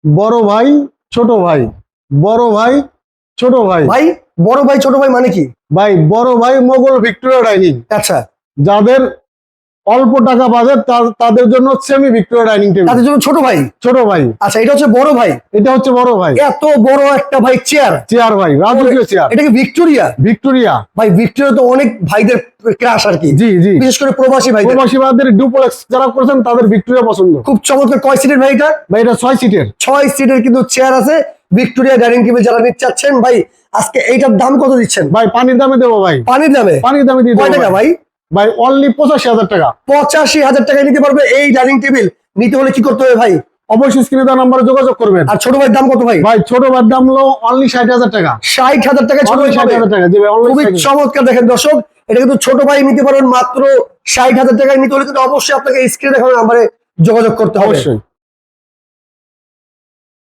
বড় ভাই ছোট ভাই, বড় ভাই ছোট ভাই। ভাই বড় ভাই ছোট ভাই মানে কি? ভাই বড় ভাই মোগল ভিক্টোরিয়া ডাইনিং। আচ্ছা, যাদের অল্প টাকা বাজেট তাদের জন্য সেমি ভিক্টোরিয়া ডাইনিং টেবিল। তাদের জন্য ছোট ভাই। ছোট ভাই। আচ্ছা, এটা হচ্ছে বড় ভাই। এটা হচ্ছে বড় ভাই। এত বড় একটা ভাই চেয়ার। চেয়ার ভাই, রাজকীয় চেয়ার। এটা কি ভিক্টোরিয়া? ভিক্টোরিয়া ভাই ভিক্টোরিয়া তো অনেক ভাইদের ক্রাশ আর কি। জি জি। বিশেষ করে প্রবাসী ভাই। প্রবাসী ভাইদের ডুপ্লেক্স যারা করেছেন তাদের ভিক্টোরিয়া পছন্দ। খুব চমৎকার। কয় সিটের ভাই এটা? ভাই এটা 6 সিটের। 6 সিটের কিন্তু চেয়ার আছে। ভিক্টোরিয়া ডাইনিং টেবিল যারা নিতে চাচ্ছেন ভাই, আজকে এইটার দাম কত দিচ্ছেন? ভাই পানির দামে দেবো ভাই। পানির দামে? পানির দামে দিয়ে দেবো। কয় টাকা ভাই? ভাই অনলি 85,000 টাকা। 85,000 টাকায় নিতে পারবে এই ডাইনিং টেবিল। নিতে হলে কি করতে হবে ভাই? অবশ্যই স্ক্রিনে দেওয়া নাম্বারে যোগাযোগ করবেন। আর ছোট ভাইয়ের দাম কত ভাই? ভাই ছোট ভাইয়ের দাম হলো অনলি 60,000 টাকা। 60,000 টাকা ছোট ভাই? 60,000 টাকা। জি ভাই, খুবই চমৎকার। দেখেন দর্শক, এটা কিন্তু ছোট ভাই নিতে পারবেন মাত্র 60,000 টাকায়। নিতে হলে কিন্তু অবশ্যই আপনাকে স্ক্রিনে দেখানো নাম্বারে যোগাযোগ করতে হবে। অবশ্যই।